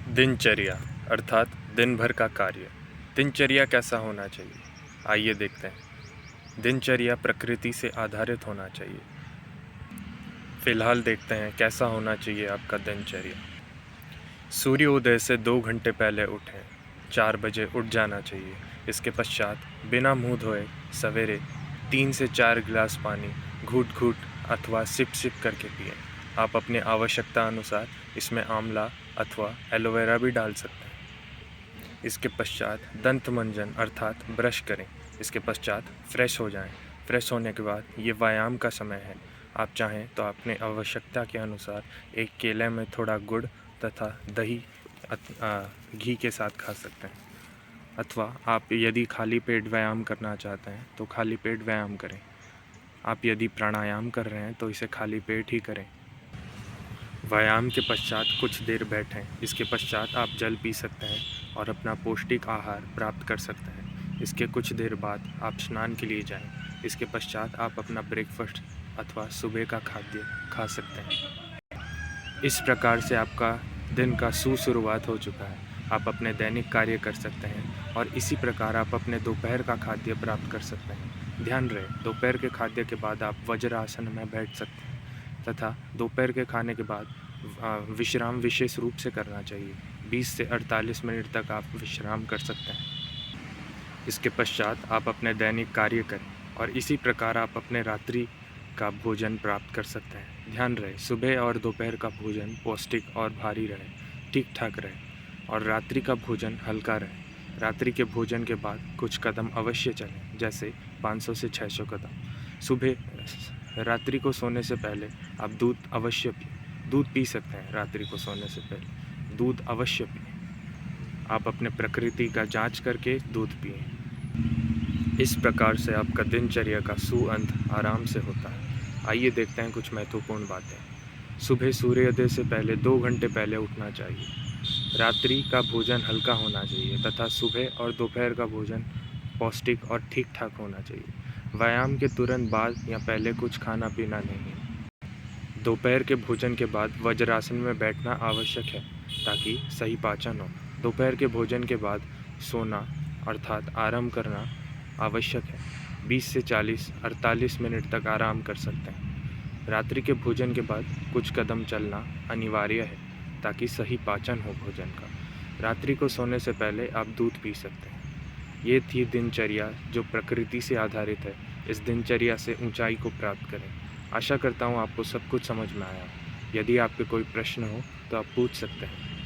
दिनचर्या अर्थात दिन भर का कार्य। दिनचर्या कैसा होना चाहिए, आइए देखते हैं। दिनचर्या प्रकृति से आधारित होना चाहिए। फिलहाल देखते हैं कैसा होना चाहिए आपका दिनचर्या। सूर्योदय से 2 घंटे पहले उठें, 4 बजे उठ जाना चाहिए। इसके पश्चात बिना मुंह धोए सवेरे 3 से 4 गिलास पानी घूट घूट अथवा सिप सिप करके पिएं। आप अपनी आवश्यकता अनुसार इसमें आंवला अथवा एलोवेरा भी डाल सकते हैं। इसके पश्चात दंत मंजन अर्थात ब्रश करें। इसके पश्चात फ्रेश हो जाएं। फ्रेश होने के बाद ये व्यायाम का समय है। आप चाहें तो अपने आवश्यकता के अनुसार एक केले में थोड़ा गुड़ तथा दही घी के साथ खा सकते हैं। अथवा आप यदि खाली पेट व्यायाम करना चाहते हैं तो खाली पेट व्यायाम करें। आप यदि प्राणायाम कर रहे हैं तो इसे खाली पेट ही करें। व्यायाम के पश्चात कुछ देर बैठें। इसके पश्चात आप जल पी सकते हैं और अपना पौष्टिक आहार प्राप्त कर सकते हैं। इसके कुछ देर बाद आप स्नान के लिए जाएं। इसके पश्चात आप अपना ब्रेकफास्ट अथवा सुबह का खाद्य खा सकते हैं। इस प्रकार से आपका दिन का शुरुआत हो चुका है। आप अपने दैनिक कार्य कर सकते हैं और इसी प्रकार आप अपने दोपहर का खाद्य प्राप्त कर सकते हैं। ध्यान रहे, दोपहर के खाद्य के बाद आप वज्रासन में बैठ सकते हैं तथा दोपहर के खाने के बाद विश्राम विशेष रूप से करना चाहिए। 20 से 48 मिनट तक आप विश्राम कर सकते हैं। इसके पश्चात आप अपने दैनिक कार्य करें और इसी प्रकार आप अपने रात्रि का भोजन प्राप्त कर सकते हैं। ध्यान रहे, सुबह और दोपहर का भोजन पौष्टिक और भारी रहे, ठीक ठाक रहे और रात्रि का भोजन हल्का रहे। रात्रि के भोजन के बाद कुछ कदम अवश्य चलें, जैसे 500 से 600 कदम। सुबह रात्रि को सोने से पहले आप दूध अवश्य पिएं। दूध पी सकते हैं रात्रि को सोने से पहले, दूध अवश्य पिएं। आप अपने प्रकृति का जांच करके दूध पिएं। इस प्रकार से आपका दिनचर्या का सुअंत आराम से होता है। आइए देखते हैं कुछ महत्वपूर्ण बातें। सुबह सूर्योदय से पहले 2 घंटे पहले उठना चाहिए। रात्रि का भोजन हल्का होना चाहिए तथा सुबह और दोपहर का भोजन पौष्टिक और ठीक ठाक होना चाहिए। व्यायाम के तुरंत बाद या पहले कुछ खाना पीना नहीं। दोपहर के भोजन के बाद वज्रासन में बैठना आवश्यक है ताकि सही पाचन हो। दोपहर के भोजन के बाद सोना अर्थात आराम करना आवश्यक है। 20 से 48 मिनट तक आराम कर सकते हैं। रात्रि के भोजन के बाद कुछ कदम चलना अनिवार्य है ताकि सही पाचन हो भोजन का। रात्रि को सोने से पहले आप दूध पी सकते हैं। ये थी दिनचर्या जो प्रकृति से आधारित है। इस दिनचर्या से ऊंचाई को प्राप्त करें। आशा करता हूँ आपको सब कुछ समझ में आया। यदि आपके कोई प्रश्न हो तो आप पूछ सकते हैं।